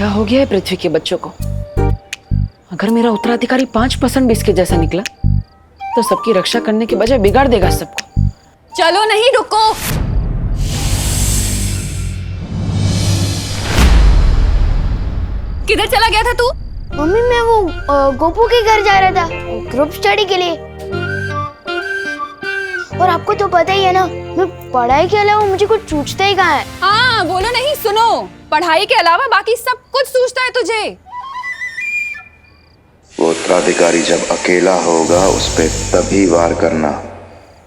क्या हो गया है पृथ्वी के बच्चों को? अगर मेरा उत्तराधिकारी 5% भी इसके जैसा निकला तो सबकी रक्षा करने के बजाय बिगाड़ देगा सबको। चलो नहीं, रुको। किधर चला गया था तू? मम्मी मैं वो गोपू के घर जा रहा था ग्रुप स्टडी के लिए। और आपको तो पता ही है ना, मैं पढ़ाई के अलावा मुझे कुछ सूझता ही कहाँ है। हाँ बोलो नहीं, सुनो। पढ़ाई के अलावा बाकी सब कुछ सूझता है तुझे। वो उत्तराधिकारी जब अकेला होगा उस पे तभी वार करना।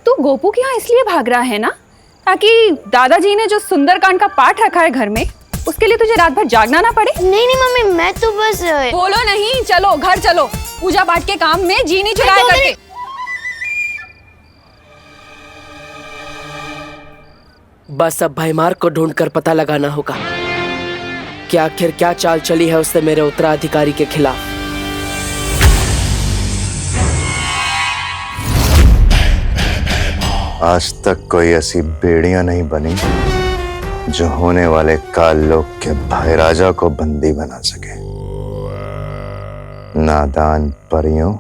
तू गोपू के यहाँ इसलिए भाग रहा है ना, ताकि दादाजी ने जो सुंदरकांड का पाठ रखा है घर में, उसके लिए तुझे रात भर जागना ना पड़े। नहीं नहीं मम्मी, मैं तो बस बोलो नहीं, चलो घर चलो। पूजा पाठ के काम में जी नहीं चुराए करके। बस अब भाईमार को ढूंढकर पता लगाना होगा कि आखिर क्या चाल चली है उससे मेरे उत्तराधिकारी के खिलाफ। आज तक कोई ऐसी बेड़ियां नहीं बनी जो होने वाले काल लोक के भाई राजा को बंदी बना सके। नादान परियों,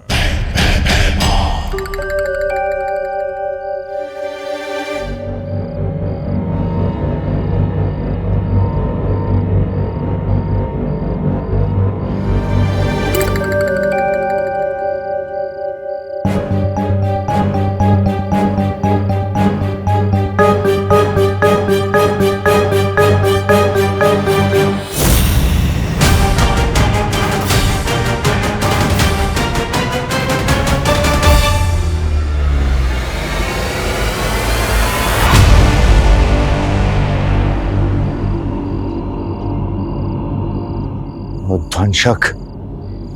ध्वंसक,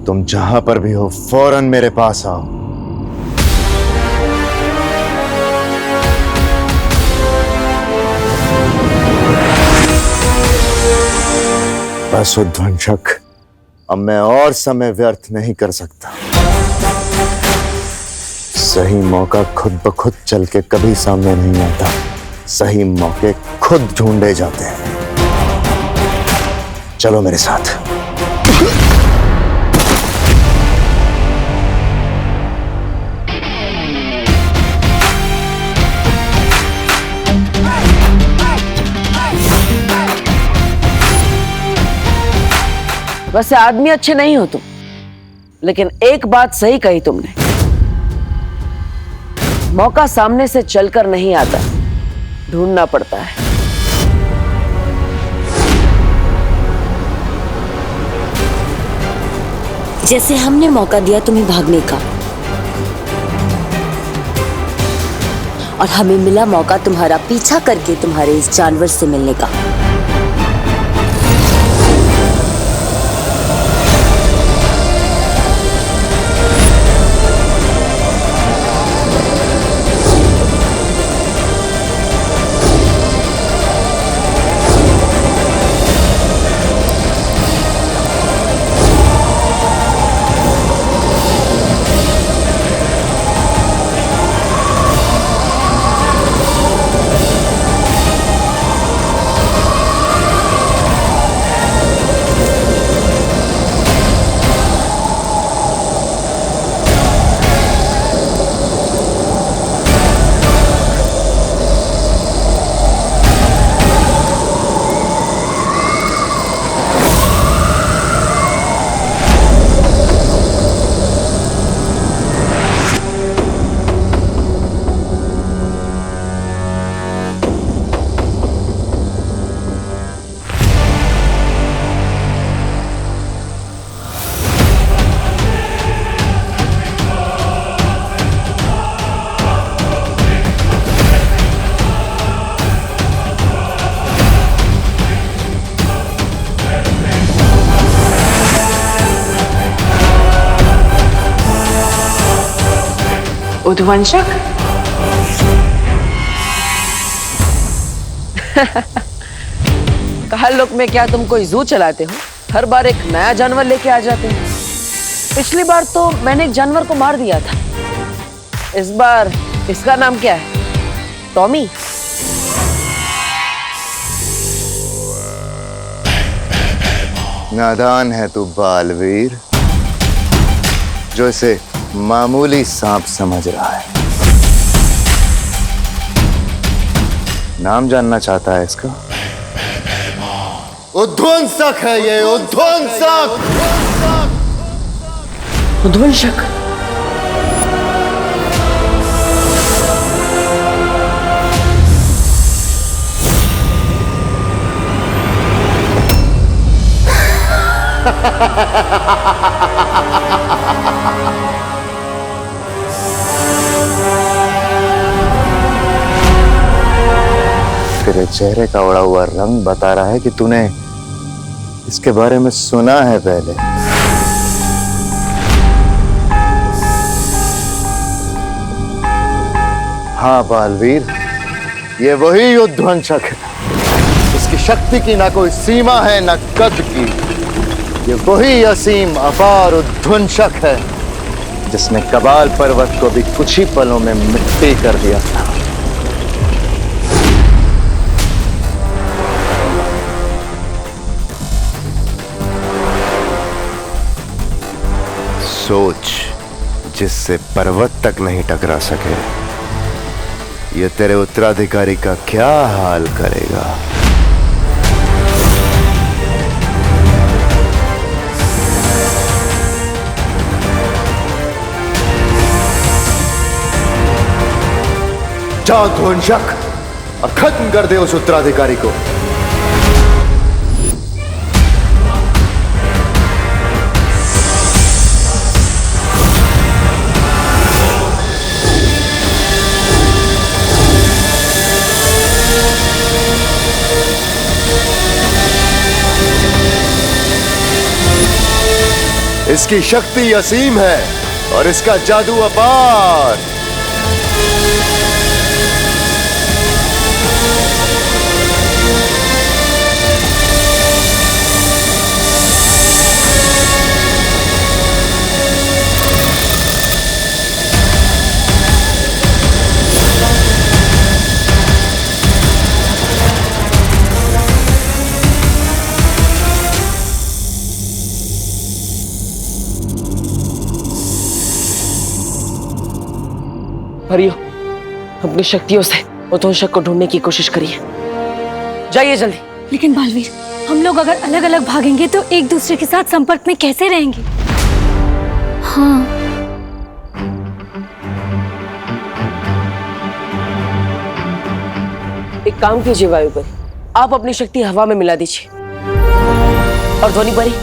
तुम जहां पर भी हो फौरन मेरे पास आओ। बस ध्वंसक, अब मैं और समय व्यर्थ नहीं कर सकता। सही मौका खुद ब खुद चल के कभी सामने नहीं आता, सही मौके खुद ढूंढे जाते हैं। चलो मेरे साथ। वैसे आदमी अच्छे नहीं हो तुम, लेकिन एक बात सही कही तुमने, मौका सामने से चलकर नहीं आता, ढूंढना पड़ता है। जैसे हमने मौका दिया तुम्हें भागने का, और हमें मिला मौका तुम्हारा पीछा करके तुम्हारे इस जानवर से मिलने का। उद्वंशक, कहा लोक में क्या तुम कोई जू चलाते हो? हर बार एक नया जानवर लेके आ जाते हो। पिछली बार तो मैंने एक जानवर को मार दिया था, इस बार इसका नाम क्या है? टॉमी? नादान है तू बालवीर, जो इसे मामूली सांप समझ रहा है। नाम जानना चाहता है इसका? उध्वंसक है ये, उध्वंसक। उध्वंसक? तेरे चेहरे का उड़ा हुआ रंग बता रहा है कि तूने इसके बारे में सुना है पहले। हाँ बालवीर, ये वही उध्वंसक है। इसकी शक्ति की ना कोई सीमा है ना कद की। ये वही असीम अपार उध्वंसक है जिसने कबाल पर्वत को भी कुछ ही पलों में मिट्टी कर दिया था। सोच, जिससे पर्वत तक नहीं टकरा सके, ये तेरे उत्तराधिकारी का क्या हाल करेगा। जा ध्वंसक, और खत्म कर दे उस उत्तराधिकारी को। इसकी शक्ति असीम है और इसका जादू अपार। परियो, अपनी शक्तियों से उध्वंसक को ढूंढने की कोशिश करिए। जाइए जल्दी। लेकिन बालवीर, हम लोग अगर अलग अलग भागेंगे तो एक दूसरे के साथ संपर्क में कैसे रहेंगे? हाँ, एक काम कीजिए वायु परी, आप अपनी शक्ति हवा में मिला दीजिए, और ध्वनि परी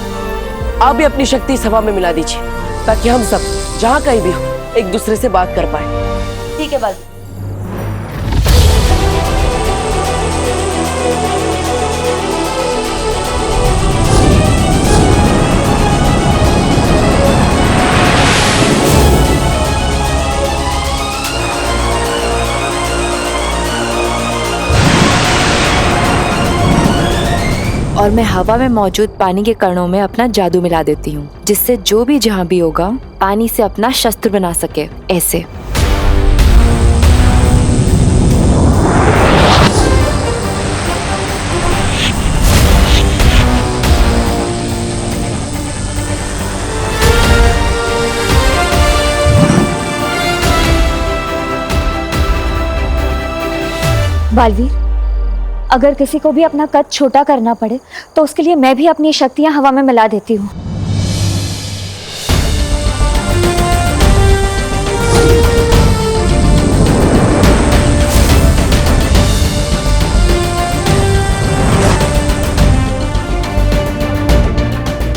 आप भी अपनी शक्ति इस हवा में मिला दीजिए, ताकि हम सब जहां कहीं भी हो एक दूसरे से बात कर पाए। ठीक है बाल। और मैं हवा में मौजूद पानी के कणों में अपना जादू मिला देती हूँ, जिससे जो भी जहाँ भी होगा पानी से अपना शस्त्र बना सके। ऐसे बालवीर, अगर किसी को भी अपना कद छोटा करना पड़े तो उसके लिए मैं भी अपनी शक्तियां हवा में मिला देती हूँ।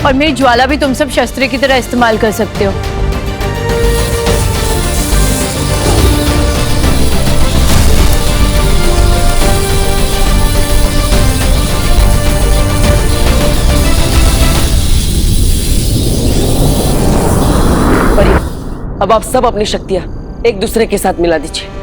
और मेरी ज्वाला भी तुम सब शस्त्र की तरह इस्तेमाल कर सकते हो। अब आप सब अपनी शक्तियां एक दूसरे के साथ मिला दीजिए।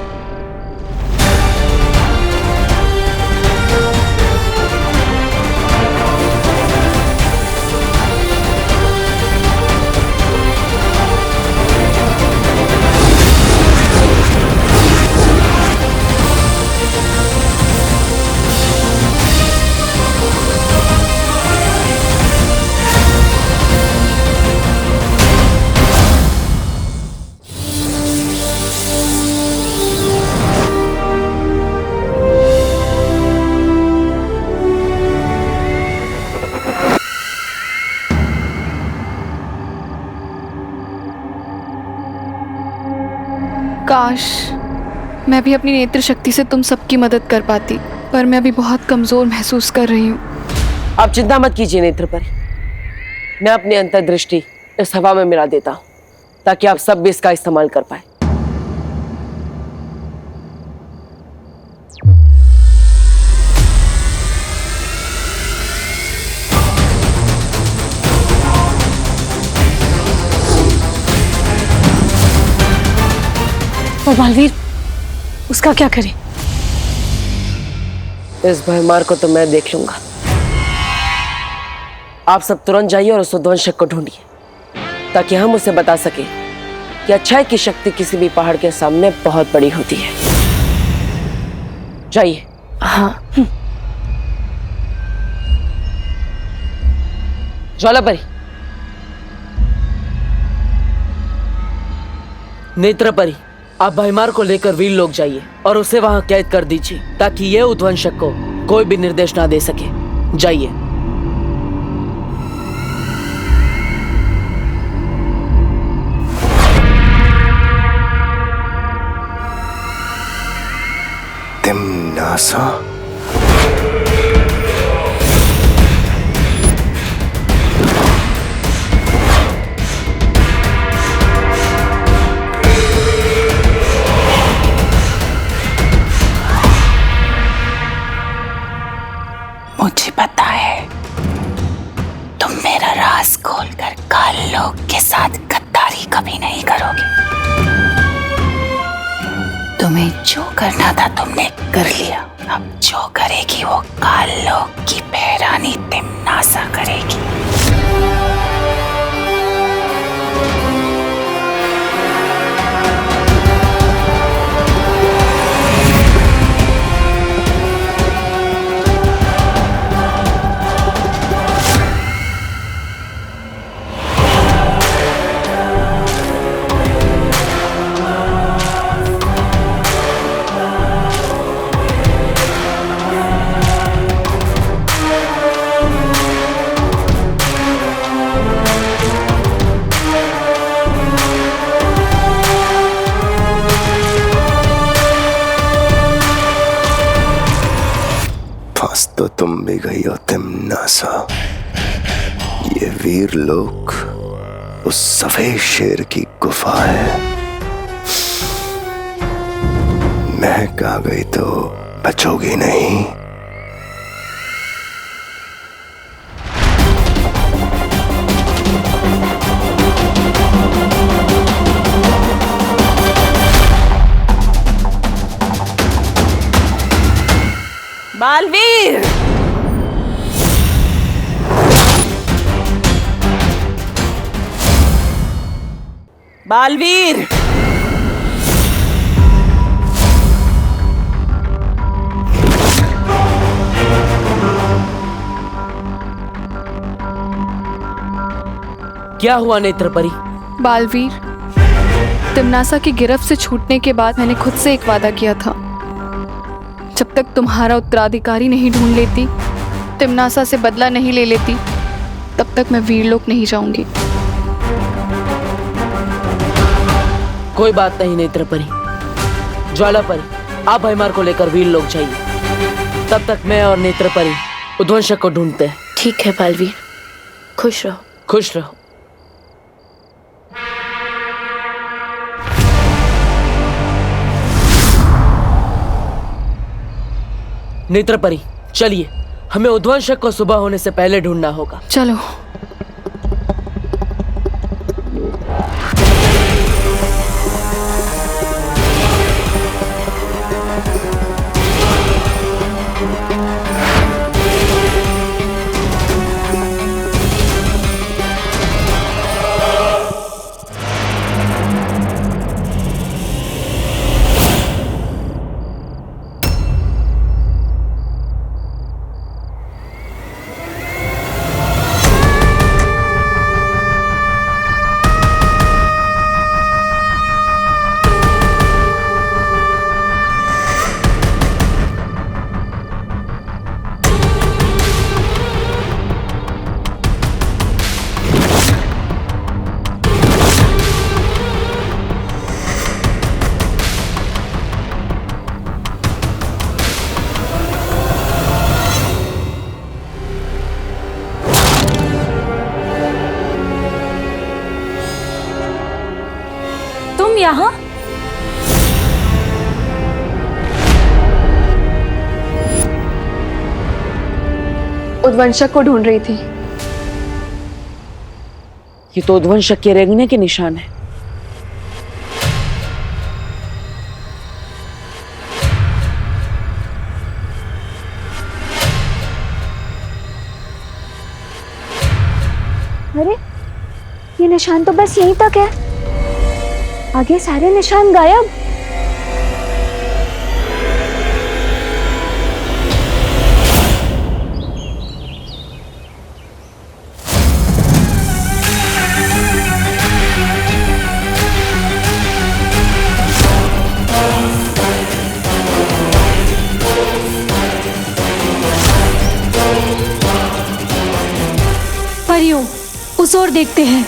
काश मैं भी अपनी नेत्र शक्ति से तुम सबकी मदद कर पाती, पर मैं अभी बहुत कमजोर महसूस कर रही हूँ। आप चिंता मत कीजिए नेत्र परी, मैं अपनी अंतर्दृष्टि इस हवा में मिला देता हूँ ताकि आप सब भी इसका इस्तेमाल कर पाए। और बालवीर, उसका क्या करें? इस भयमार को तो मैं देख लूंगा। आप सब तुरंत जाइए और उस उद्वंशक को ढूंढिए ताकि हम उसे बता सके कि अच्छाई की शक्ति किसी भी पहाड़ के सामने बहुत बड़ी होती है। जाइए। हाँ। ज्वालापरी, नेत्रपरी, आप भयमार को लेकर वीर लोग जाइए और उसे वहां कैद कर दीजिए ताकि यह उद्वंशक को कोई भी निर्देश ना दे सके। जाइए। तिम्नासा, मुझे पता है तुम मेरा राज खोलकर काल लोक के साथ गद्दारी कभी नहीं करोगे। तुम्हें जो करना था तुमने कर लिया, अब जो करेगी वो काल लोक की बहरानी तिम्नासा करेगी। तो तुम भी गई हो तिम्नासा। ये वीर लोक उस सफेद शेर की गुफा है। महक आ गई तो बचोगी नहीं। बालवीर, बालवीर, क्या हुआ नेत्रपरी? बालवीर, तिम्नासा की गिरफ्त से छूटने के बाद मैंने खुद से एक वादा किया था, जब तक तुम्हारा उत्तराधिकारी नहीं ढूंढ लेती, तिम्नासा से बदला नहीं ले लेती, तब तक मैं वीरलोक नहीं जाऊंगी। कोई बात नहीं नेत्रपरी। ज्वालापरी, आप भयमार को लेकर वीरलोक जाइए। तब तक मैं और नेत्रपरी उद्वंशक को ढूंढते हैं। ठीक है बालवीर, खुश रहो। खुश रहो। नेत्रपरी, चलिए, हमें उद्वंशक को सुबह होने से पहले ढूंढना होगा। चलो। तुम यहाँ? उद्वंशक को ढूंढ रही थी। ये तो उद्वंशक के रेंगने के निशान है। अरे ये निशान तो बस यहीं तक है, आगे सारे निशान गायब। परियों, उस ओर देखते हैं।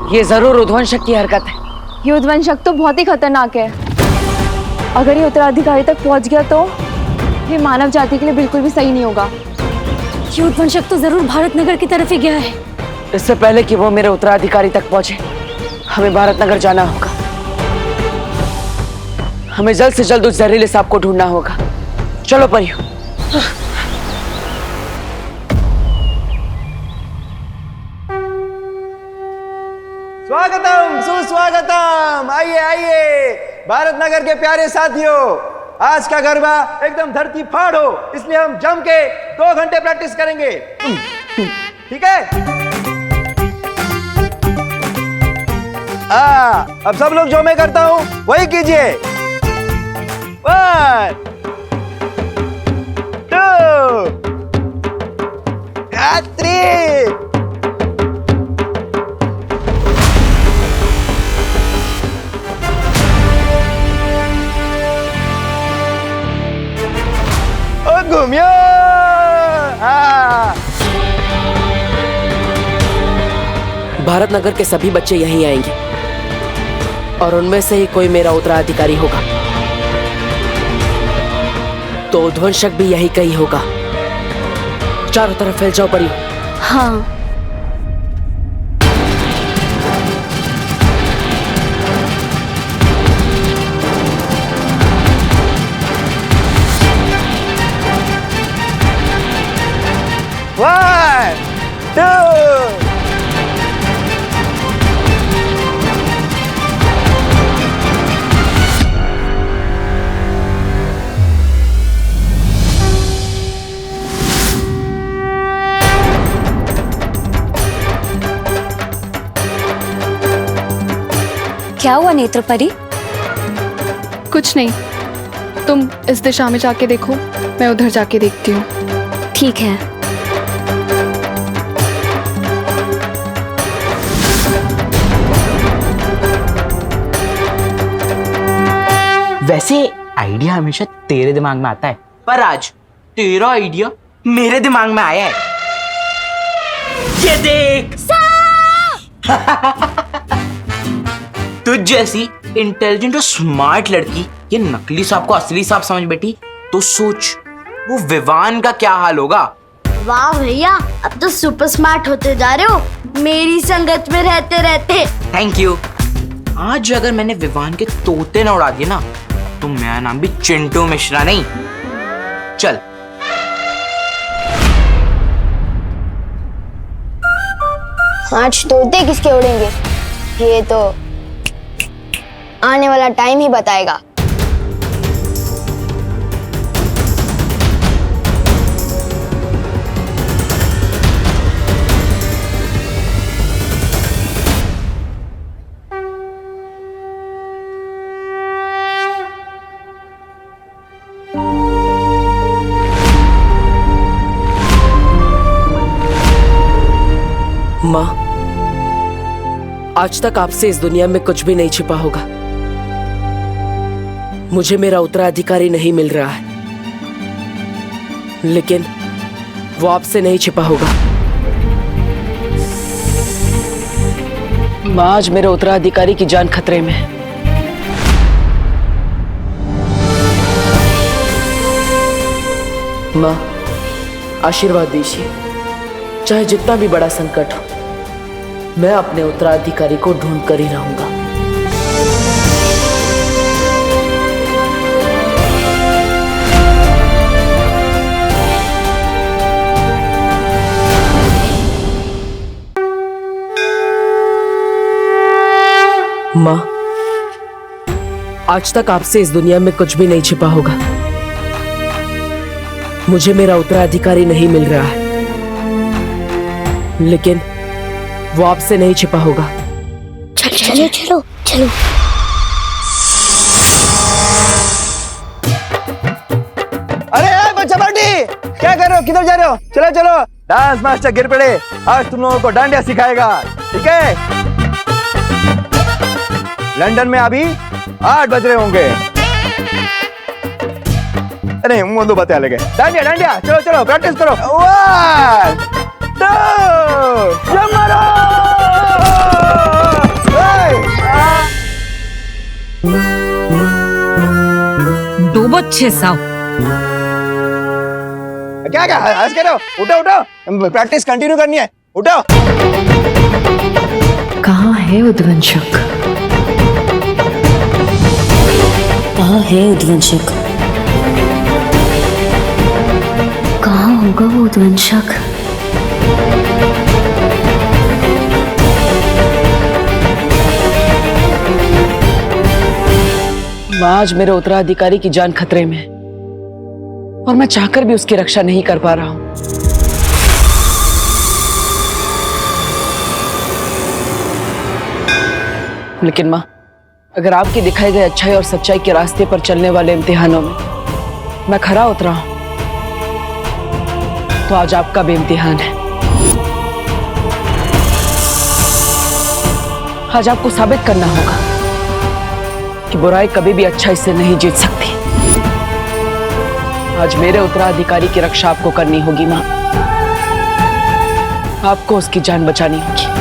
ये जरूर उद्वंशक की हरकत है। ये उद्वंशक तो बहुत ही खतरनाक है। अगर ये उत्तराधिकारी तक पहुंच गया तो ये मानव जाति के लिए बिल्कुल भी सही नहीं होगा। ये उद्वंशक तो जरूर भारत नगर की तरफ ही गया है। इससे पहले कि वो मेरे उत्तराधिकारी तक पहुंचे, हमें भारत नगर जाना होगा। हमें जल्द से जल्द उस जहरीले सांप को ढूंढना होगा। चलो परियों। स्वागतम सुस्वागतम, आइए आइए भारत नगर के प्यारे साथियों। आज का गरबा एकदम धरती फाड़ हो, इसलिए हम जम के 2 घंटे प्रैक्टिस करेंगे। ठीक है? अब सब लोग जो मैं करता हूं वही कीजिए। 1 2 3। घूमियो। भारत नगर के सभी बच्चे यहीं आएंगे और उनमें से ही कोई मेरा उत्तराधिकारी होगा। तो उद्वंशक भी यही कहीं होगा। चारों तरफ फैल जाओ परियों। हाँ। One, 2। क्या हुआ नेत्रपरी? कुछ नहीं, तुम इस दिशा में जाके देखो, मैं उधर जाके देखती हूँ। ठीक है। वैसे आइडिया हमेशा तेरे दिमाग में आता है, पर आज तेरा आइडिया मेरे दिमाग में आया है। ये देख। तुझ जैसी इंटेलिजेंट और स्मार्ट लड़की ये नकली सांप को असली सांप समझ बैठी, तो सोच वो विवान का क्या हाल होगा। वाह भैया, अब तो सुपर स्मार्ट होते जा रहे हो मेरी संगत में रहते रहते। Thank you. आज अगर मैंने विवान के तोते न उड़ा दिए ना, तो मेरा नाम भी चिंटू मिश्रा नहीं। चल। आज तोते किसके उड़ेंगे ये तो आने वाला टाइम ही बताएगा। माँ, आज तक आपसे इस दुनिया में कुछ भी नहीं छिपा होगा। मुझे मेरा उत्तराधिकारी नहीं मिल रहा है, लेकिन वो आपसे नहीं छिपा होगा। माँ, आज मेरे उत्तराधिकारी की जान खतरे में है। माँ, आशीर्वाद दीजिए। चाहे जितना भी बड़ा संकट हो, मैं अपने उत्तराधिकारी को ढूंढ कर ही रहूंगा। माँ, आज तक आपसे इस दुनिया में कुछ भी नहीं छिपा होगा। मुझे मेरा उत्तराधिकारी नहीं मिल रहा है, लेकिन वो आपसे नहीं छिपा होगा। चलो चलो चलो। अरे बच्चा पार्टी, क्या कर रहे हो? किधर जा रहे हो? चलो चलो, डांस मास्टर गिर पड़े, आज तुम लोगों को डांडिया सिखाएगा, ठीक है? लंदन में अभी 8 बज रहे होंगे। अरे मुंह बता लगे। डांडिया डांडिया, चलो चलो प्रैक्टिस करो। 1 2 जंप मारो। डूबो 600। क्या क्या हंस कर रहे हो? उठो उठो, प्रैक्टिस कंटिन्यू करनी है, उठो। कहाँ है उद्वंशक? कहाँ है उद्वंशक? कहाँ होगा वो उद्वंशक? माँ, आज मेरे उत्तराधिकारी की जान खतरे में है और मैं चाहकर भी उसकी रक्षा नहीं कर पा रहा हूं। लेकिन माँ, अगर आपके दिखाए गए अच्छाई और सच्चाई के रास्ते पर चलने वाले इम्तिहानों में मैं खरा उतरा हूं, तो आज आपका भी इम्तिहान है। आज आपको साबित करना होगा कि बुराई कभी भी अच्छाई से नहीं जीत सकती। आज मेरे उत्तराधिकारी की रक्षा आपको करनी होगी माँ। आपको उसकी जान बचानी होगी।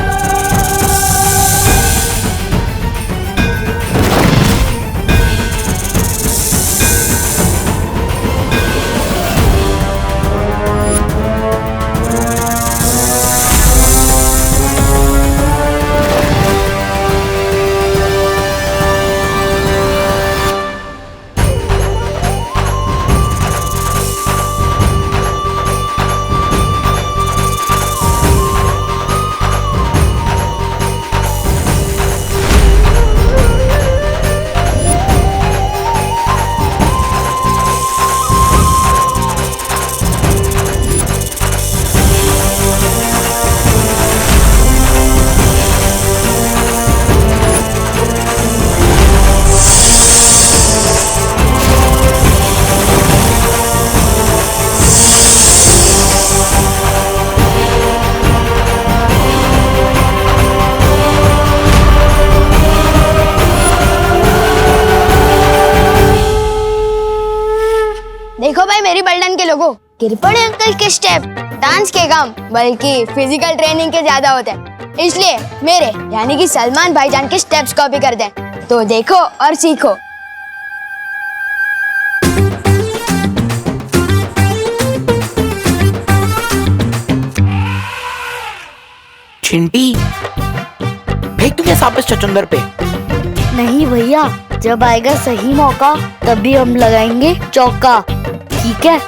देखो भाई मेरी बल्डन के लोगों, गिर पड़े अंकल के स्टेप डांस के काम बल्कि फिजिकल ट्रेनिंग के ज्यादा होते हैं, इसलिए मेरे यानी कि सलमान भाईजान के स्टेप्स कॉपी कर दें। तो देखो और सीखो। चिंटी, फेंक दूंगा साबिस चचुंदर पे। नहीं भैया, जब आएगा सही मौका तभी हम लगाएंगे चौका, ठीक है?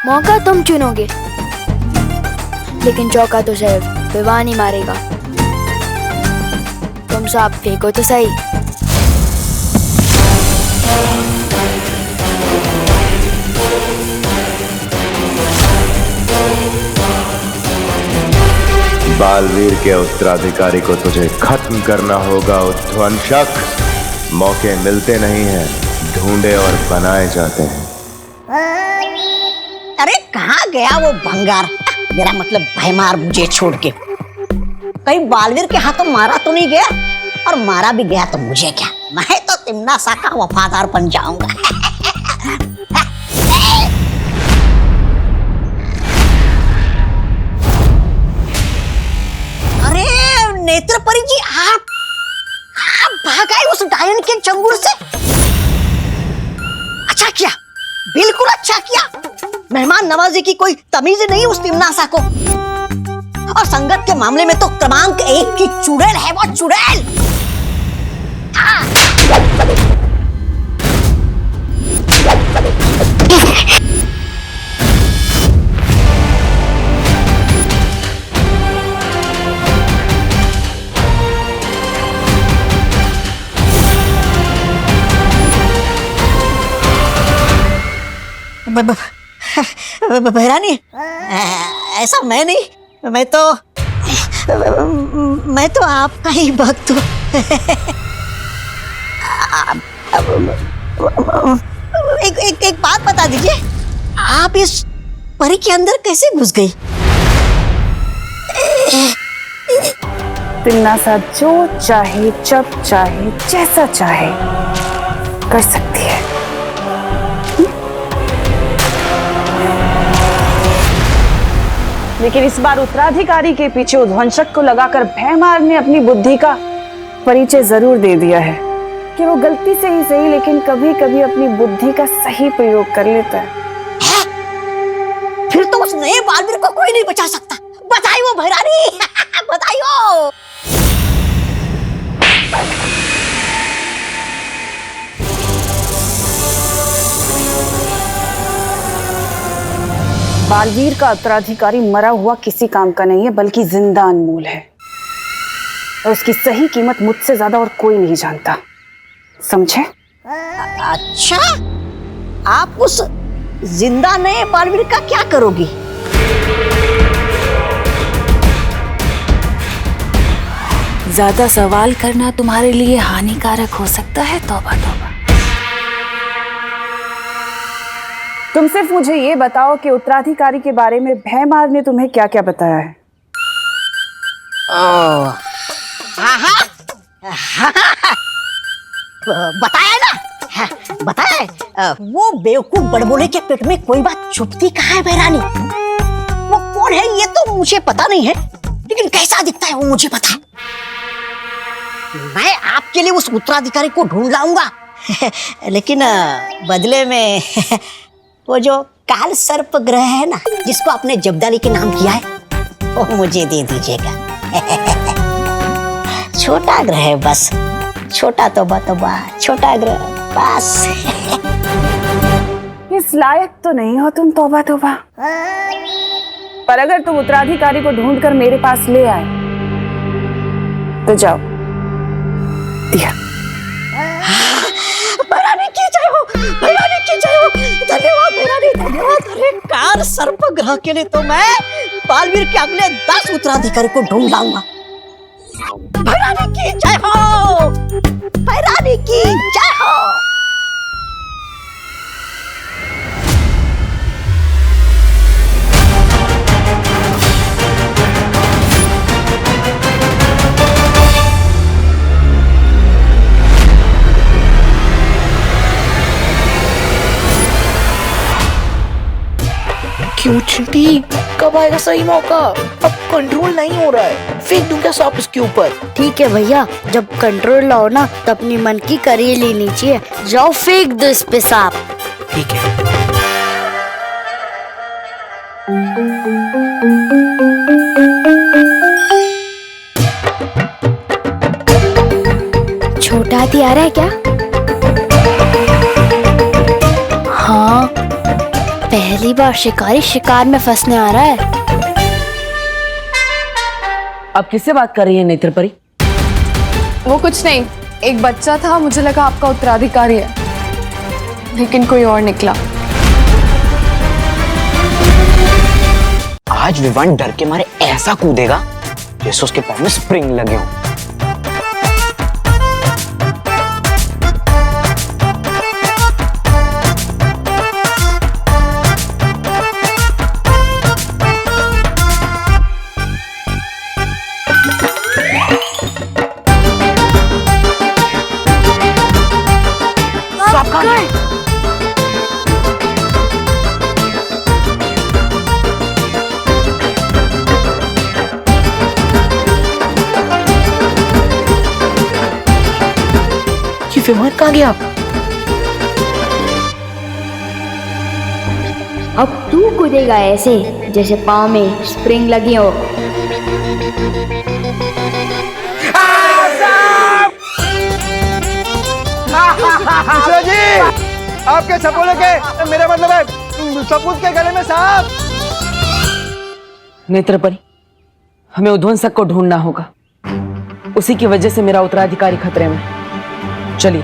मौका तुम चुनोगे, लेकिन चौका तो सिर्फ विवान ही मारेगा। तुम सांप फेंको तो सही। बालवीर के उत्तराधिकारी को तुझे खत्म करना होगा उद्वंशक। मौके मिलते नहीं हैं, ढूंढे और बनाए जाते हैं। अरे कहाँ गया वो भंगार? मेरा मतलब भैमार मुझे छोड़ के कहीं बालवीर के हाथों मारा तो नहीं गया, और मारा भी गया तो मुझे क्या, मैं तो तिमनासा का वफादार बन जाऊंगा। अरे नेत्रपरी जी, आप भाग आए उस डायन के चंगुल से। अच्छा किया, बिल्कुल अच्छा किया। मेहमान नवाजी की कोई तमीज नहीं उस तिमनासा को, और संगत के मामले में तो क्रमांक 1 की चुड़ैल है वो, चुड़ैल। बहरानी, ऐसा मैं नहीं, मैं तो आपका ही भक्त हूँ। एक बात बता दीजिए, आप इस परी के अंदर कैसे घुस गई? तिमनासा जो चाहे, जब चाहे, जैसा चाहे कर सकती है। लेकिन इस बार उत्तराधिकारी के पीछे उद्वंशक को लगाकर भैमार ने अपनी बुद्धि का परिचय जरूर दे दिया है कि वो गलती से ही सही, लेकिन कभी कभी अपनी बुद्धि का सही प्रयोग कर लेता है। फिर तो उस नए बालवीर को कोई नहीं बचा सकता। बताइयो भैरानी, बताइयो। बालवीर का उत्तराधिकारी मरा हुआ किसी काम का नहीं है, बल्कि जिंदा अनमोल है, और उसकी सही कीमत मुझसे ज्यादा और कोई नहीं जानता, समझे? अच्छा, आप उस जिंदा नए बालवीर का क्या करोगी? ज्यादा सवाल करना तुम्हारे लिए हानिकारक हो सकता है। तौबा तौबा। तुम सिर्फ मुझे ये बताओ कि उत्तराधिकारी के बारे में भैमार ने तुम्हें क्या क्या बताया है? बताया ना, बताया है। वो बेवकूफ बड़बोले के पेट में कोई बात छुपती कहाँ है भैरानी? वो कौन है ये तो मुझे पता नहीं है, लेकिन कैसा दिखता है वो मुझे पता है। मैं आपके लिए उस उत्तराधिकारी को ढूंढ लाऊंगा, लेकिन बदले में वो जो काल सर्प ग्रह है ना, जिसको आपने जब्दाली के नाम किया है, वो मुझे दे दीजिएगा। छोटा ग्रह है बस, छोटा तौबा, छोटा ग्रह बस। इस लायक तो नहीं हो तुम, तौबा तौबा। पर अगर तुम उत्तराधिकारी को ढूंढकर मेरे पास ले आए तो जाओ, दिया। भैरानी की जय हो, भैरानी की जय हो। धन्यवाद भैरानी, धन्यवाद। अरे काल सर्प ग्रह के लिए तो मैं बालवीर के अगले 10 उत्तराधिकारी को ढूंढ लाऊंगा। भैरानी की जय हो, भैरानी की जय हो। क्यों चिंटी, कब आएगा सही मौका? अब कंट्रोल नहीं हो रहा है, फेंक दूं क्या सांप इसके ऊपर? ठीक है भैया, जब कंट्रोल लाओ ना तो अपनी मन की करिए लेनी चाहिए। जाओ फेंक दो इस पे सांप। ठीक है। छोटा हाथी आ रहा है क्या? हाँ, पहली बार शिकारी शिकार में फंसने आ रहा है। अब किससे बात कर रही है नेत्रपरी? वो कुछ नहीं, एक बच्चा था, मुझे लगा आपका उत्तराधिकारी है, लेकिन कोई और निकला। आज विवान डर के मारे ऐसा कूदेगा जैसे उसके पैर में स्प्रिंग लगे हों। विमान कहाँ गया? अब तू कूदेगा ऐसे जैसे पाँव में स्प्रिंग लगी हो। मिश्रा जी, आपके सपोले के मेरा मतलब है सपूत के गले में सांप। नेत्रपरी, हमें उध्वंसक को ढूंढना होगा। उसी की वजह से मेरा उत्तराधिकारी खतरे में। चलिए।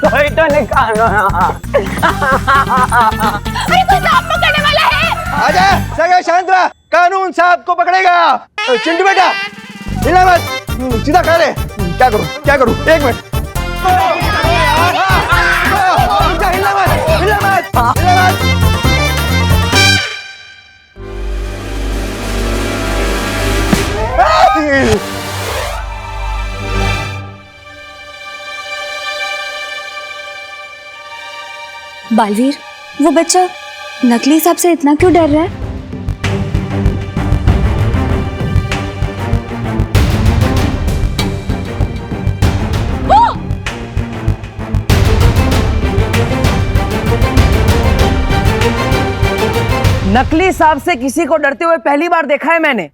कोई तो निकालो। अरे कोई सांप पकड़ने वाला है। आजा, सगे शांत रहा, कानून सांप को पकड़ेगा। चिंटू बेटा, हिला मत, सीधा खा ले। क्या करूं? एक मिनट। हिला मत। बालवीर, वो बच्चा नकली सांप से इतना क्यों डर रहा है? नकली सांप से किसी को डरते हुए पहली बार देखा है मैंने।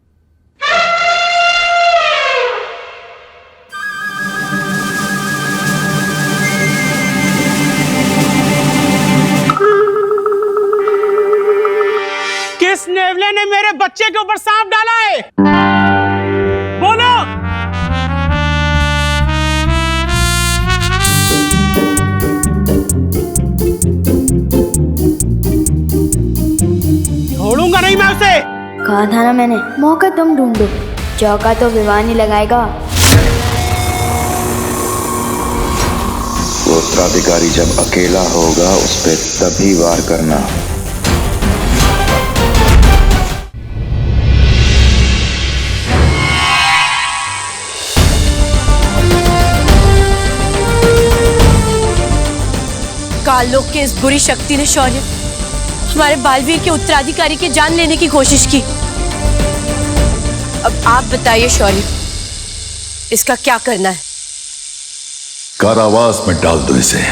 किस नेवले ने मेरे बच्चे के ऊपर सांप डाला है? बोलो। छोड़ूंगा नहीं मैं उसे। कहा था ना मैंने, मौका तुम ढूंढो, चौका तो विमान ही लगाएगा। वो उत्तराधिकारी जब अकेला होगा उस पर तभी वार करना। काललोक की इस बुरी शक्ति ने शौर्य हमारे बालवीर के उत्तराधिकारी की जान लेने की कोशिश की। अब आप बताइए शौर्य, इसका क्या करना है? कारावास में डाल दो इसे।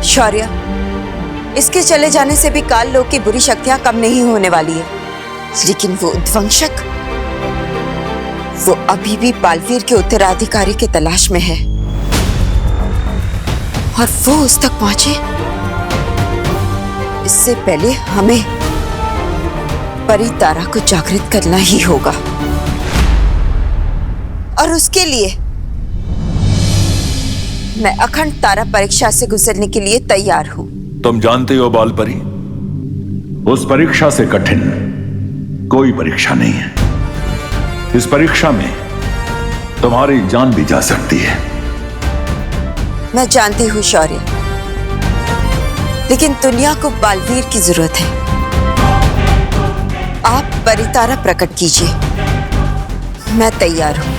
शौर्य, इसके चले जाने से भी काल लोक की बुरी शक्तियां कम नहीं होने वाली है, लेकिन वो उद्वंशक, वो अभी भी बालवीर के उत्तराधिकारी की तलाश में है और वो उस तक पहुंचे इससे पहले हमें परी तारा को जागृत करना ही होगा। और उसके लिए मैं अखंड तारा परीक्षा से गुजरने के लिए तैयार हूं। तुम जानते हो बालपरी, उस परीक्षा से कठिन कोई परीक्षा नहीं है। इस परीक्षा में तुम्हारी जान भी जा सकती है। मैं जानती हूँ शौर्य, लेकिन दुनिया को बालवीर की जरूरत है। आप परितारा प्रकट कीजिए, मैं तैयार हूं।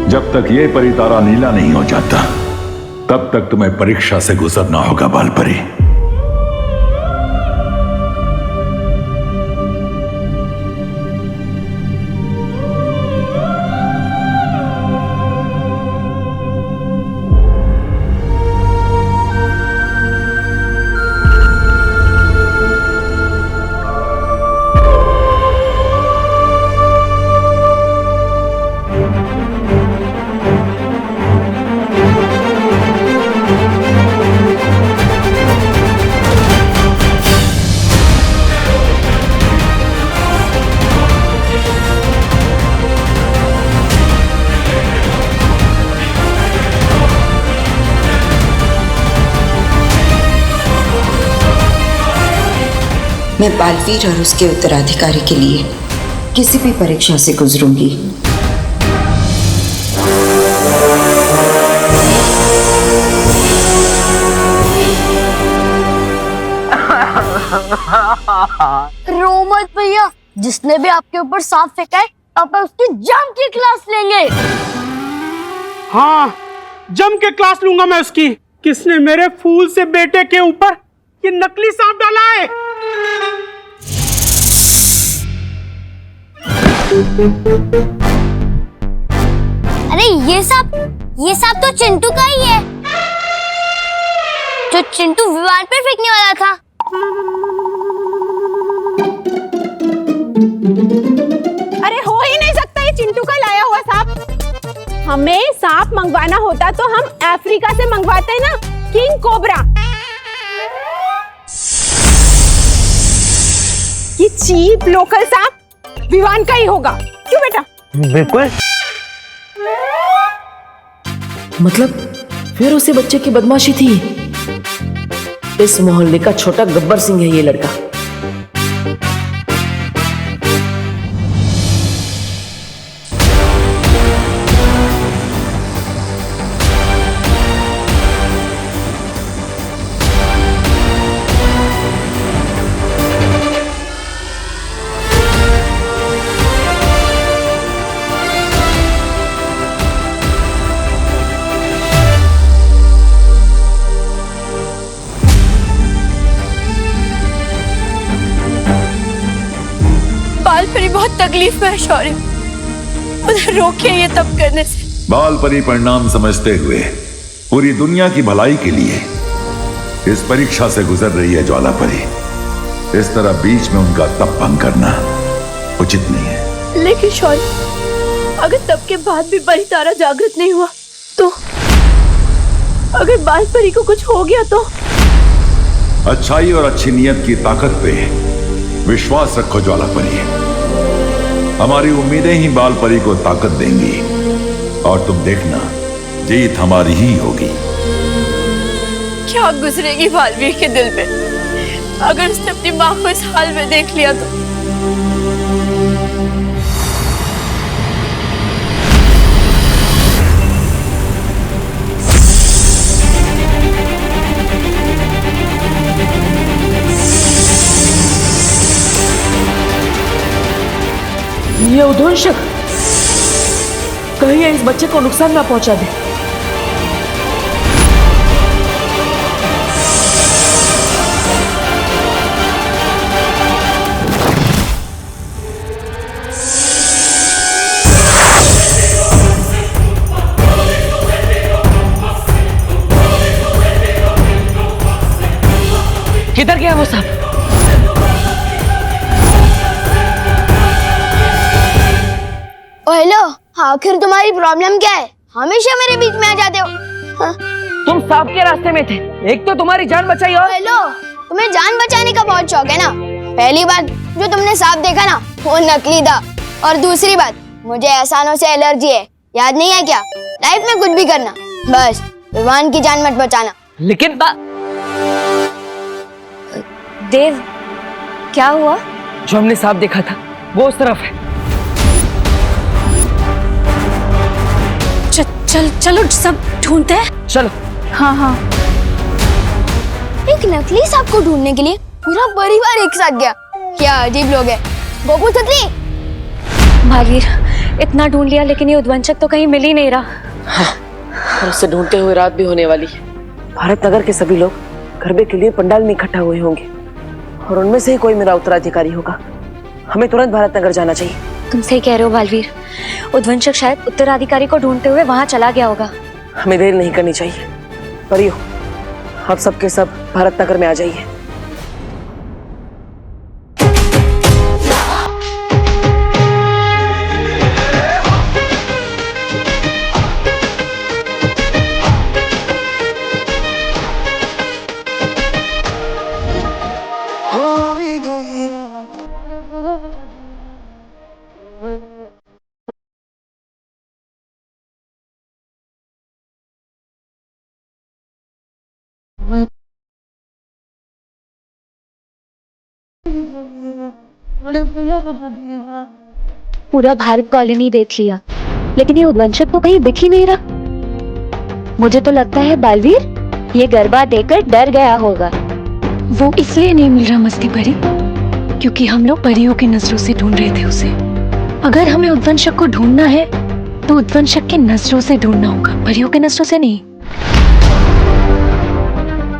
जब तक ये परितारा नीला नहीं हो जाता तब तक तुम्हें परीक्षा से गुजरना होगा बालपरी। मैं बालवीर और उसके उत्तराधिकारी के लिए किसी भी परीक्षा से गुजरूंगी। रो मत भैया, जिसने भी आपके ऊपर सांप फेंका है आप उसकी जम की क्लास लेंगे। हाँ, जम के क्लास लूंगा मैं उसकी। किसने मेरे फूल से बेटे के ऊपर ये नकली सांप डाला है? अरे ये सांप तो चिंटू का ही है, जो चिंटू विवान पर फेंकने वाला था। अरे हो ही नहीं सकता ये चिंटू का लाया हुआ सांप। हमें सांप मंगवाना होता तो हम अफ्रीका से मंगवाते हैं ना, किंग कोबरा। ये चीप लोकल सांप विवान का ही होगा, क्यों बेटा? बिल्कुल। मतलब फिर उसी बच्चे की बदमाशी थी। इस मोहल्ले का छोटा गब्बर सिंह है ये लड़का। बालपरी बहुत तकलीफ में है शौर्य, उन्हें रोकिए ये तब करने से। बालपरी परिणाम समझते हुए पूरी दुनिया की भलाई के लिए इस परीक्षा से गुजर रही है ज्वालापरी। इस तरह बीच में उनका तप भंग करना उचित नहीं है। लेकिन शौर्य, अगर तब के बाद भी परी तारा जागृत नहीं हुआ तो अगर बालपरी को कुछ हो गया तो? अच्छाई और अच्छी नियत की ताकत पे विश्वास रखो ज्वालापरी। हमारी उम्मीदें ही बालपरी को ताकत देंगी और तुम देखना जीत हमारी ही होगी। क्या गुजरेगी बालवीर के दिल में अगर उसने अपनी माँ को इस हाल में देख लिया तो? ये उद्वंशक कहीं इस बच्चे को नुकसान ना पहुंचा दे। किधर गया वो सांप? हेलो, आखिर तुम्हारी प्रॉब्लम क्या है? हमेशा मेरे बीच में आ जाते हो। हाँ? तुम सांप के रास्ते में थे, एक तो तुम्हारी जान बचाई और हेलो, तुम्हें जान बचाने का बहुत शौक है ना। पहली बात जो तुमने सांप देखा ना वो नकली था, और दूसरी बात मुझे एहसानों से एलर्जी है, याद नहीं है क्या? लाइफ में कुछ भी करना, बस विवान की जान मत बचाना। लेकिन देव, क्या हुआ? जो हमने सांप देखा था वो उस तरफ है। चलो सब ढूंढते हैं। चलो। हाँ। एक नकली सांप को ढूंढने के लिए पूरा परिवार एक साथ गया। क्या अजीब लोग हैं। गोपू छतरी। भागीर, इतना ढूंढ लिया लेकिन ये उद्वंशक तो कहीं मिल ही नहीं रहा। हाँ, और उसे ढूंढते हुए रात भी होने वाली है। भारत नगर के सभी लोग गरबे के लिए पंडाल में इकट्ठा हुए होंगे और उनमें से ही कोई मेरा उत्तराधिकारी होगा। हमें तुरंत भारत नगर जाना चाहिए। तुम सही कह रहे हो बालवीर, उद्वंशक शायद उत्तराधिकारी को ढूंढते हुए वहां चला गया होगा। हमें देर नहीं करनी चाहिए। परियो, आप सबके सब भारत नगर में आ जाइए। पूरा भारत कॉलोनी देख लिया लेकिन ये उद्वंशक तो कहीं दिख ही नहीं रहा। मुझे तो लगता है बालवीर ये गरबा देकर डर गया होगा। वो इसलिए नहीं मिल रहा मस्ती परी क्योंकि हम लोग परियों की नजरों से ढूंढ रहे थे उसे। अगर हमें उद्वंशक को ढूंढना है तो उद्वंशक के नजरों से ढूंढना होगा, परियों के नजरों से नहीं।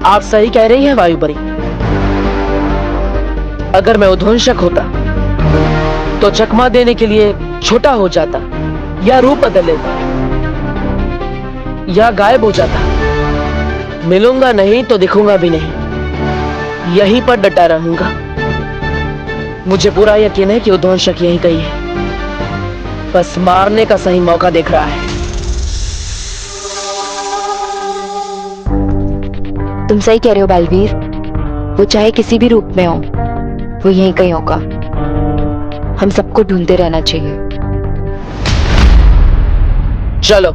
आप सही कह रही हैं वायुपरी। अगर मैं उद्वंशक होता तो चकमा देने के लिए छोटा हो जाता या रूप बदल लेता या गायब हो जाता। मिलूंगा नहीं तो दिखूंगा भी नहीं, यहीं पर डटा रहूंगा। मुझे पूरा यकीन है कि उद्वंशक यहीं कहीं है, बस मारने का सही मौका देख रहा है। तुम सही कह रहे हो बालवीर, वो चाहे किसी भी रूप में हो, वो यहीं कहीं होगा। हम सबको ढूंढते रहना चाहिए। चलो।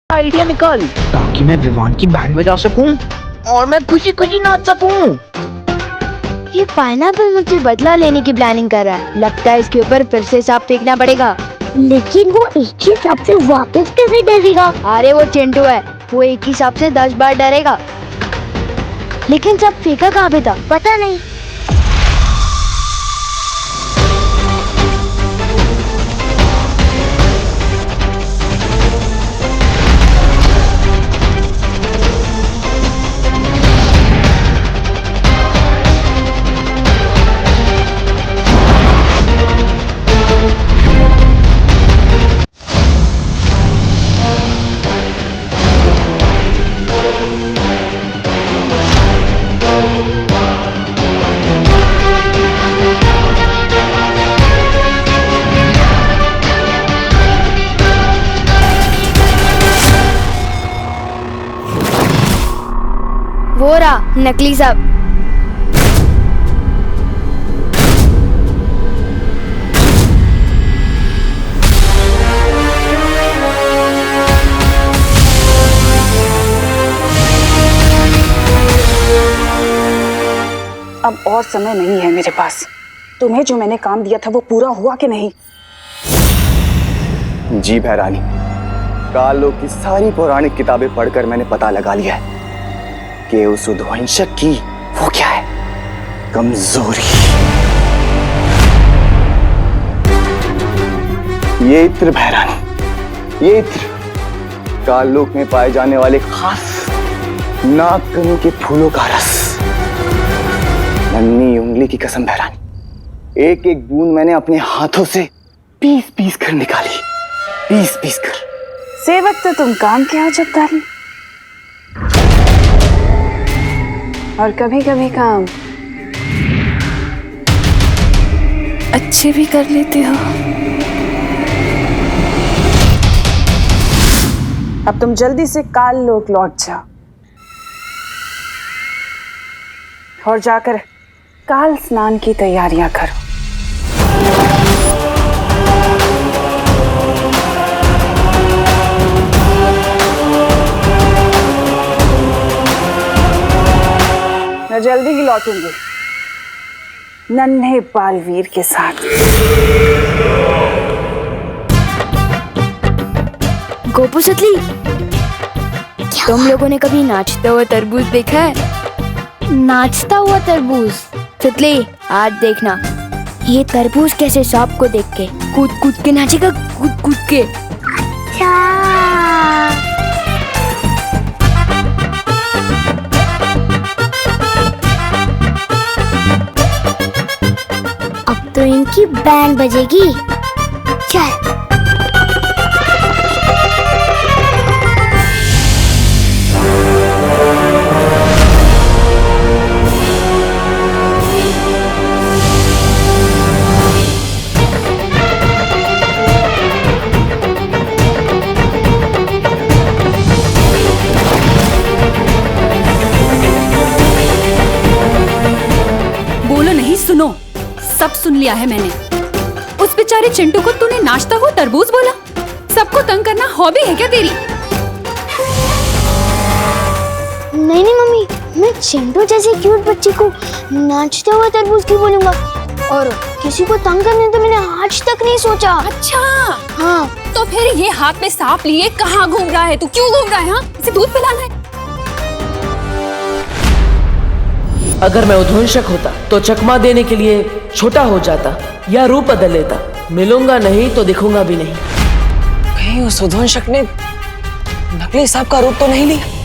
आइडिया निकाल ताकि मैं विवान की बैंड बजा सकूं और मैं खुशी खुशी नाच सकूं। ये पाइनएप्पल मुझसे बदला लेने की प्लानिंग कर रहा है। लगता है इसके ऊपर फिर से सांप फेंकना पड़ेगा। लेकिन वो एक ही सांप से वापस कैसे डरेगा? अरे वो चिंटू है, वो एक ही सांप से 10 बार डरेगा। लेकिन सब फेंका कहाँ पे था पता नहीं। वो रहा नकली सांप। अब और समय नहीं है मेरे पास। तुम्हें जो मैंने काम दिया था वो पूरा हुआ कि नहीं? जी भैरानी, कालों की सारी पौराणिक किताबें पढ़कर मैंने पता लगा लिया है कि उस उद्वंशक की वो क्या है, कमजोरी। ये इत्र भैरानी, ये इत्र काललोक में पाए जाने वाले खास नागकनी के फूलों का रस। नन्ही उंगली की कसम भैरानी, एक एक बूंद मैंने अपने हाथों से पीस पीस कर निकाली, पीस पीस कर। सेवक तो तुम काम के हो जगदारी, और कभी कभी काम अच्छे भी कर लेते हो। अब तुम जल्दी से काल लोक लौट जाओ और जाकर काल स्नान की तैयारियां करो। मैं जल्दी ही लौटूंगी नन्हे बालवीर के साथ। गोपू सुतली, तुम लोगों ने कभी नाचता हुआ तरबूज देखा है? नाचता हुआ तरबूज? सुतली, आज देखना ये तरबूज कैसे सांप को देख के कूद कूद के नाचेगा, कूद कूद के। अच्छा। तो इनकी बैंड बजेगी। चल। बोलो नहीं, सुनो, सब सुन लिया है मैंने। उस बेचारे चिंटू को तूने नाचता हुआ तरबूज बोला। सबको तंग करना हॉबी है क्या तेरी? नहीं नहीं मम्मी, मैं चिंटू जैसे क्यूट बच्चे को नाचते हुए तरबूज क्यों बोलूंगा? और किसी को तंग करने तो मैंने आज तक नहीं सोचा। अच्छा हाँ, तो फिर ये हाथ में सांप लिए कहाँ घूम रहा है? तू क्यों घूम रहा है? हाँ, इसे दूध पिलाना है। अगर मैं उद्वंशक होता तो चकमा देने के लिए छोटा हो जाता या रूप बदल लेता। मिलूंगा नहीं तो दिखूंगा भी नहीं। कहीं उस उद्वंशक ने नकली सांप का रूप तो नहीं लिया?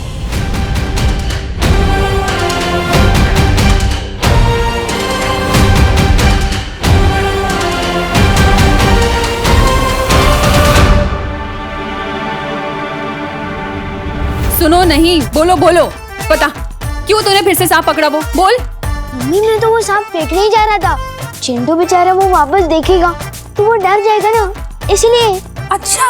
सुनो नहीं, बोलो बोलो, पता क्यों तूने फिर से सांप पकड़ा? वो बोल। मम्मी मैं तो वो सांप फेंकने ही जा रहा था। चिंटू बेचारा वो वापस देखेगा तो वो डर जाएगा ना, इसलिए। अच्छा।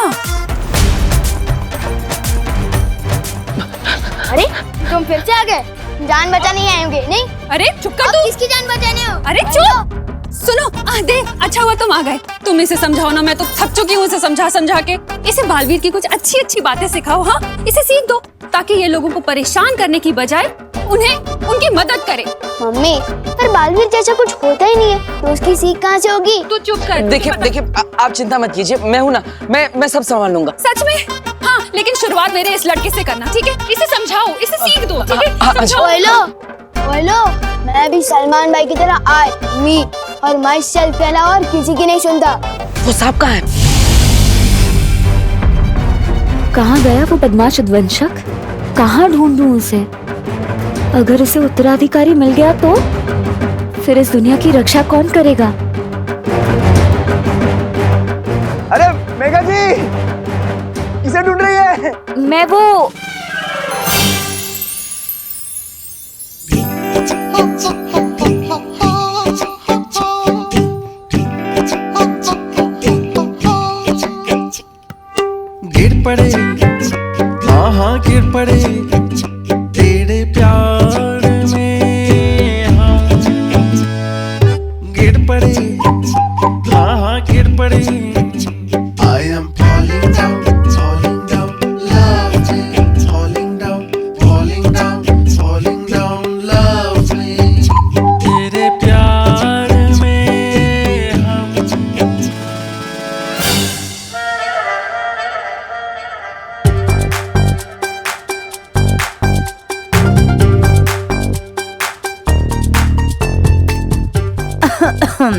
अरे तुम फिर से आ गए? जान बचाने ही आए होंगे, नहीं? अरे चुप कर तू। किसकी जान बचाने हो? अरे चुप। सुनो, देख अच्छा हुआ तुम आ गए। तुम इसे समझाओ ना, मैं तो थक चुकी हूँ इसे समझा समझा के। इसे बालवीर की कुछ अच्छी अच्छी बातें सिखाओ। हाँ, इसे सीख दो ताकि ये लोगों को परेशान करने की बजाय उन्हें उनकी मदद करे। मम्मी पर बालवीर जैसा कुछ होता ही नहीं है तो उसकी सीख कहाँ से होगी? तू चुप कर। देखिए आप चिंता मत कीजिए, मैं हूं ना, मैं सब संभाल लूंगा। सच में? हाँ, लेकिन शुरुआत मेरे इस लड़के से करना, ठीक है? इसे समझाओ, इसे सीख दो, ठीक है? समझाओ। बोलो, मैं भी सलमान भाई की तरह आई मी और माई सेल्फ के अलावा और किसी की नहीं सुनता। वो सांप कहाँ है? कहाँ गया वो बदमाश उद्वंशक? कहाँ ढूंढूं उसे? अगर उसे उत्तराधिकारी मिल गया तो फिर इस दुनिया की रक्षा कौन करेगा? अरे मेघा जी, किसे ढूंढ रही है? मैं वो गिर पड़े, हाँ हाँ गिर पड़े तेरे प्यार में, हाँ गिर पड़े, हाँ हाँ गिर पड़े। I am falling down, falling down, love me, falling down, falling down, falling down, love me। तेरे प्यार में हम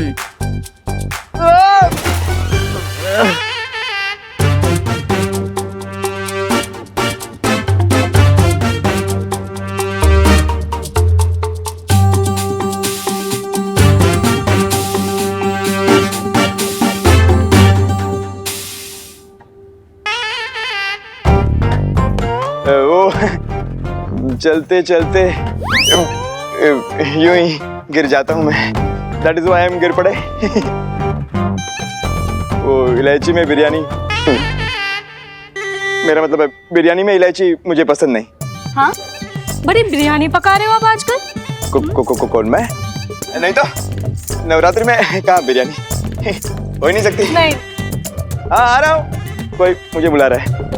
वो चलते चलते यूं ही गिर जाता हूँ मैं। That is why I am गिर पड़े। वो इलायची में बिरयानी, मेरा मतलब है बिरयानी में इलायची मुझे पसंद नहीं। हाँ, बड़ी बिरयानी पका रहे हो आप आजकल। कौन मैं? नहीं तो नवरात्रि में कहाँ बिरयानी हो ही नहीं सकती। नहीं। हाँ आ रहा हूँ, कोई मुझे बुला रहा है।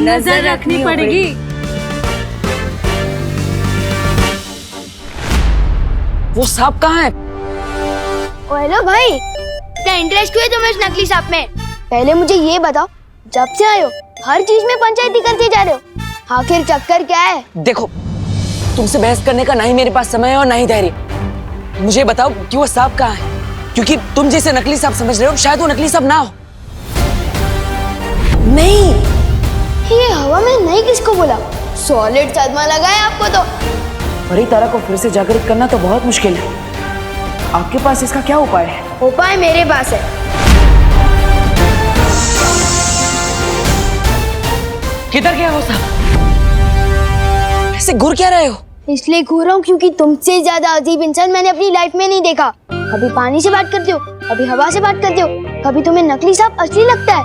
नजर रखनी पड़ेगी। वो सांप कहाँ है? हेलो भाई, क्या इंटरेस्ट हुए तुम्हें इस नकली सांप में? पहले मुझे ये बताओ, जब से आए हो हर चीज में पंचायती करते जा रहे हो, आखिर चक्कर क्या है? देखो, तुमसे बहस करने का ना ही मेरे पास समय है और ना ही धैर्य। मुझे बताओ कि वो सांप कहाँ है, क्योंकि तुम जिसे नकली सांप समझ रहे हो शायद वो नकली सांप ना हो। नहीं, ये हवा में नहीं किसको बोला? सॉलिड सदमा लगा है आपको तो। परी तारा को फिर से जागृत करना तो बहुत मुश्किल है। आपके पास इसका क्या उपाय है? उपाय मेरे पास है। किधर गया वो सांप? ऐसे घूर क्या रहे हो? इसलिए घूर रहा हूँ क्योंकि तुमसे ज्यादा अजीब इंसान मैंने अपनी लाइफ में नहीं देखा। कभी पानी से बात करते हो, कभी हवा से बात करते हो, कभी तुम्हें नकली सांप असली लगता है।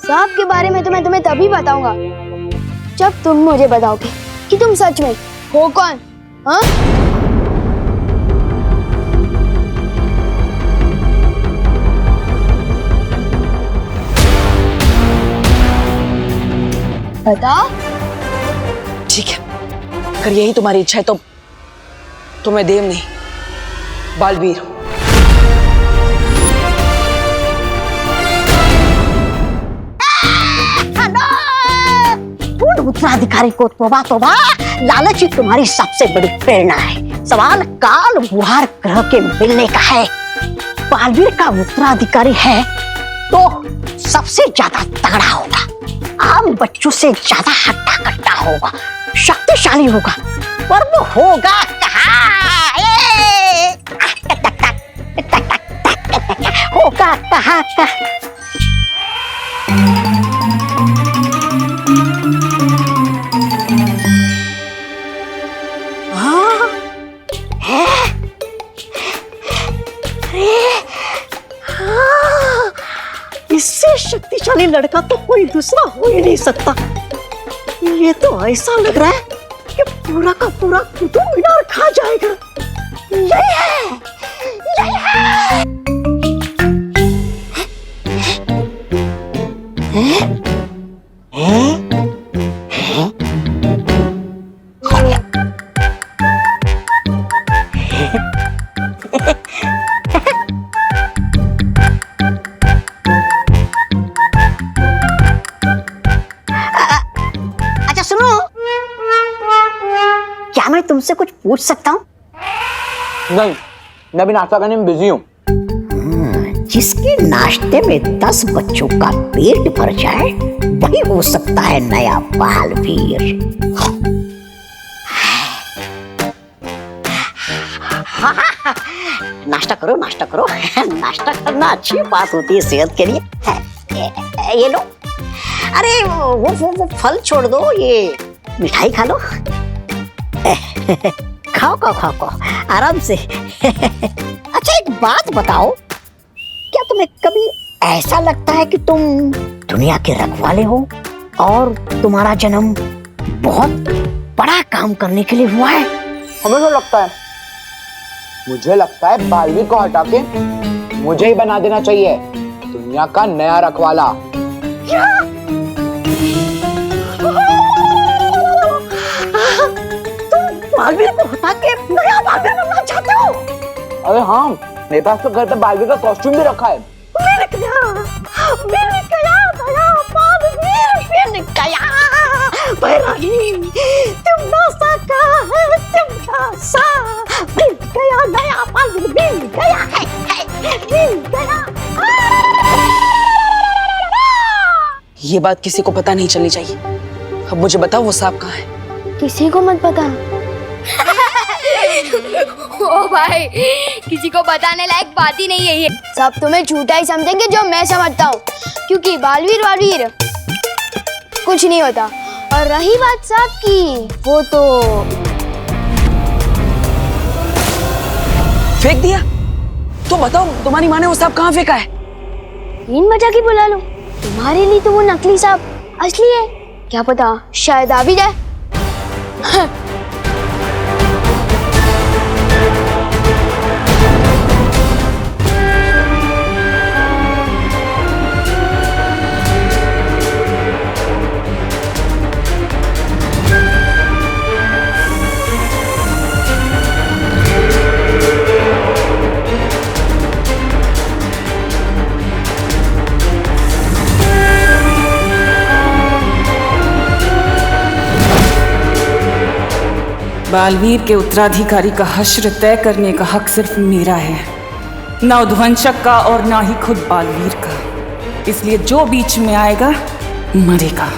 सांप के बारे में तो मैं तुम्हें तभी बताऊंगा जब तुम मुझे बताओगे कि तुम सच में हो कौन। हाँ? बताओ। ठीक है, अगर यही तुम्हारी इच्छा है तो मैं देव नहीं, बालवीर हूं। उत्तराधिकारी को तोबा तोबा, लालच ही तुम्हारी सबसे बड़ी प्रेरणा है। सवाल काल बुहार ग्रह के मिलने का है। बालवीर का उत्तराधिकारी है तो सबसे ज्यादा तगड़ा होगा, आम बच्चों से ज्यादा हट्टा कट्टा होगा, शक्तिशाली होगा, पर वो होगा कहाँ? होगा कहाँ का? इससे शक्तिशाली लड़का तो कोई दूसरा हो ही नहीं सकता। ये तो ऐसा लग रहा है कि पूरा का पूरा कुतुब मीनार खा जाएगा। यही है, यही है। अच्छा सुनो, क्या मैं तुमसे कुछ पूछ सकता हूँ? नहीं, मैं भी नाश्ता करने में बिजी हूँ। जिसके नाश्ते में 10 बच्चों का पेट भर जाए वही हो सकता है नया बालवीर। नाश्ता करो, नाश्ता करो। नाश्ता करना अच्छी बात होती है सेहत के लिए। ये लो। अरे वो फल छोड़ दो, ये मिठाई खा लो। खाओ खाओ खाओ खाओ आराम से। अच्छा एक बात बताओ, क्या तुम्हें कभी ऐसा लगता है कि तुम दुनिया के रखवाले हो और तुम्हारा जन्म बहुत बड़ा काम करने के लिए हुआ है? हमें तो लगता है, मुझे लगता है बालवीर को हटा के मुझे ही बना देना चाहिए दुनिया का नया रखवाला। क्या? तुम बालवीर को हटा के नया बालवीर बनना चाहते हो? अरे हाँ, मेरे पास तो घर पे बालवीर का कॉस्ट्यूम भी रखा है। मिल गया बैरानी, तुम नासा का है, तुम नासा। मिल गया नया बालवीर, मिल गया है, मिल गया। ये बात किसी को पता नहीं चलनी चाहिए। अब मुझे बताओ वो सांप कहाँ है? किसी को मत बताना। ओ भाई, किसी को बताने लायक बात ही नहीं है ये। सब तुम्हें झूठा ही समझेंगे जो मैं समझता हूँ, क्योंकि बालवीर कुछ नहीं होता। और रही बात सांप की, वो तो फेंक दिया। तो बताओ तुम्हारी माँ ने वो सांप कहाँ फेंका है? इन मजा की बुला लो। तुम्हारे लिए तो वो नकली सांप असली है, क्या पता शायद आ भी जाए। बालवीर के उत्तराधिकारी का हश्र तय करने का हक सिर्फ मेरा है, न उद्वंशक का और ना ही खुद बालवीर का। इसलिए जो बीच में आएगा मरेगा।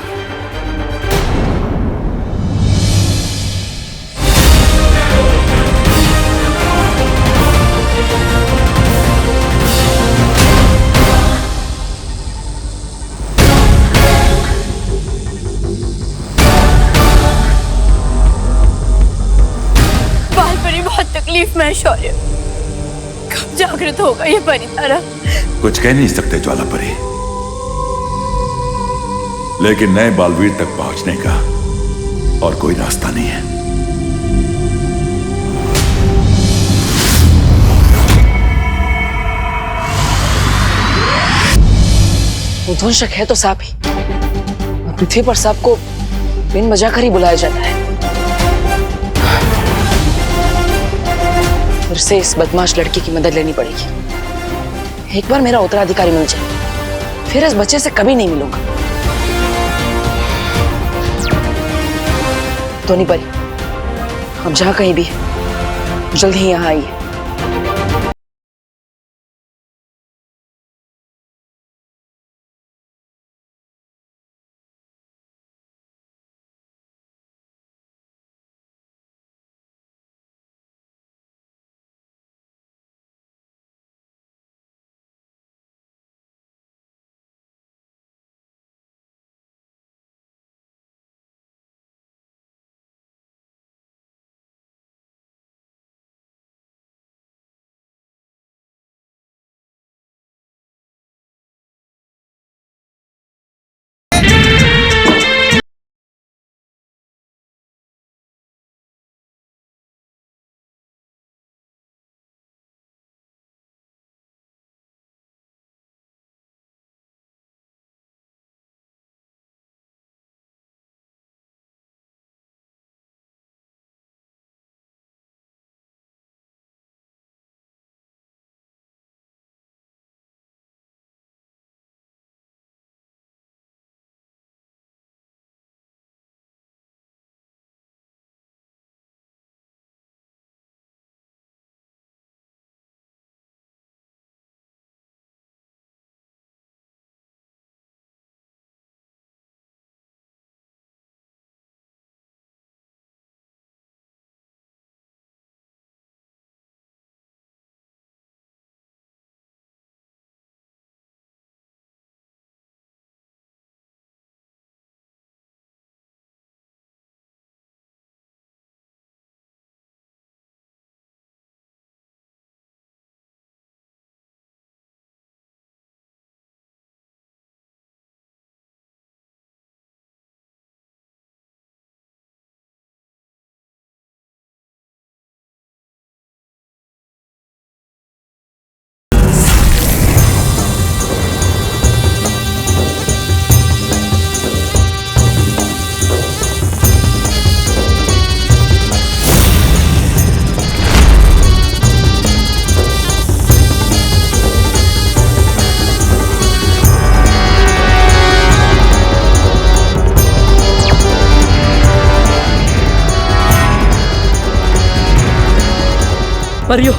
तकलीफ में शौर्य, कब जागृत होगा ये परी तारा? कुछ कह नहीं सकते ज्वाला परी, लेकिन नए बालवीर तक पहुंचने का और कोई रास्ता नहीं है। उद्वंशक है तो सांप ही। पृथ्वी पर सांप को बिन वजह कर ही बुलाया जाता है। फिर से इस बदमाश लड़की की मदद लेनी पड़ेगी। एक बार मेरा उत्तराधिकारी मिल जाए, फिर इस बच्चे से कभी नहीं मिलूंगा। धोनी परी, अब जहां कहीं भी जल्द ही यहाँ आइए। परियो,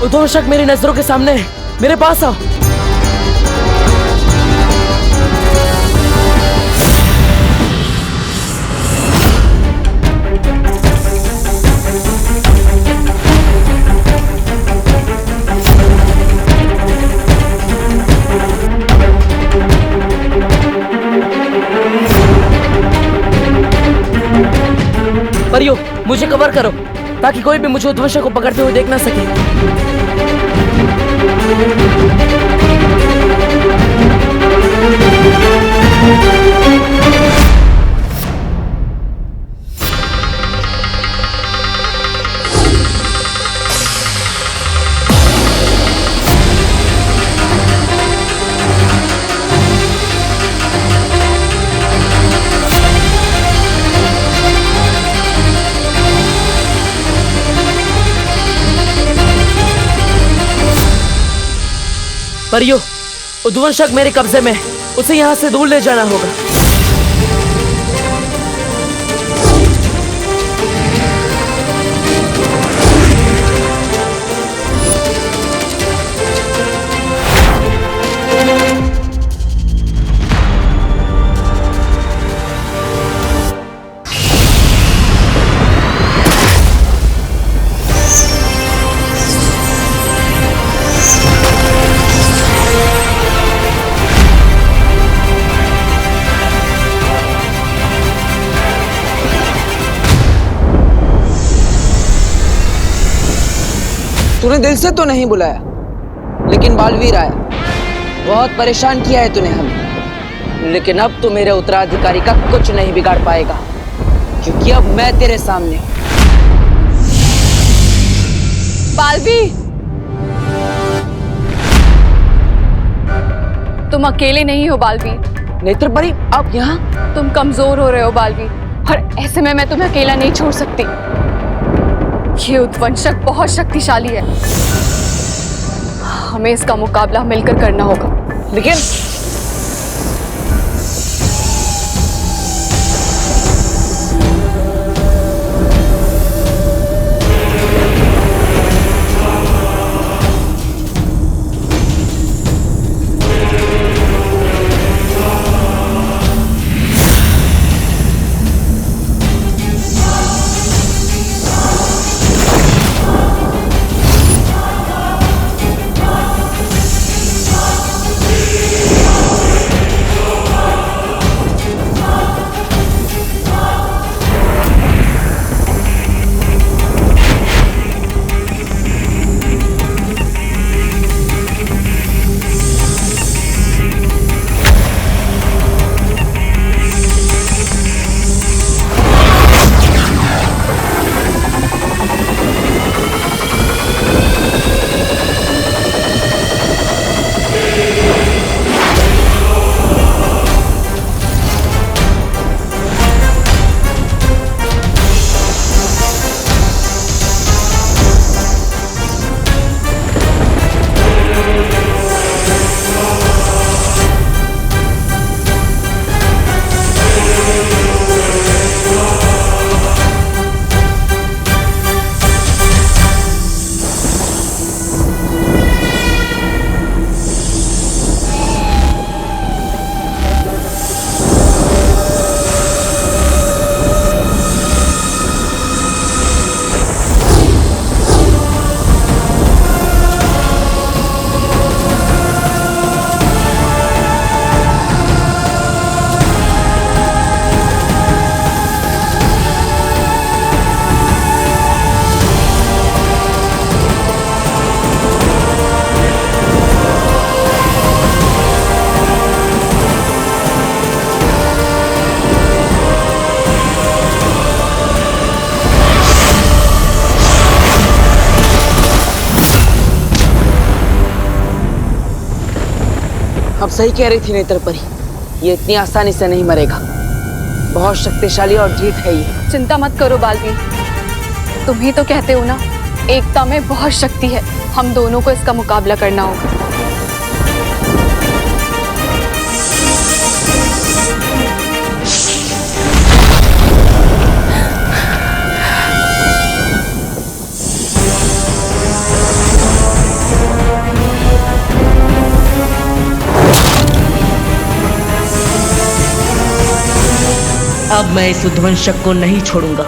उद्वंशक मेरी नजरों के सामने है, मेरे पास आओ। परियो, मुझे कवर करो ताकि कोई भी मुझे उद्वंशक को पकड़ते हुए देख ना सके। परियो, उद्वंशक मेरे कब्जे में है, उसे यहाँ से दूर ले जाना होगा। तूने दिल से तो नहीं बुलाया, लेकिन बालवीर आया। बहुत परेशान किया है तूने हमें, लेकिन अब तू मेरे उत्तराधिकारी का कुछ नहीं बिगाड़ पाएगा, क्योंकि अब मैं तेरे सामने हूं। बालवीर, तुम अकेले नहीं हो बालवीर। नेत्रपरी, आप यहाँ? तुम कमजोर हो रहे हो बालवीर। और ऐसे में मैं तुम्हें अकेला नहीं छोड़ सकती। ये उद्वंशक बहुत शक्तिशाली है, हमें इसका मुकाबला मिलकर करना होगा। लेकिन अब सही कह रही थी नेत्र परी, ये इतनी आसानी से नहीं मरेगा, बहुत शक्तिशाली और ढीठ है ये। चिंता मत करो बालवीर, तुम ही तो कहते हो ना, एकता में बहुत शक्ति है, हम दोनों को इसका मुकाबला करना होगा। अब मैं इस उद्वंशक को नहीं छोड़ूंगा।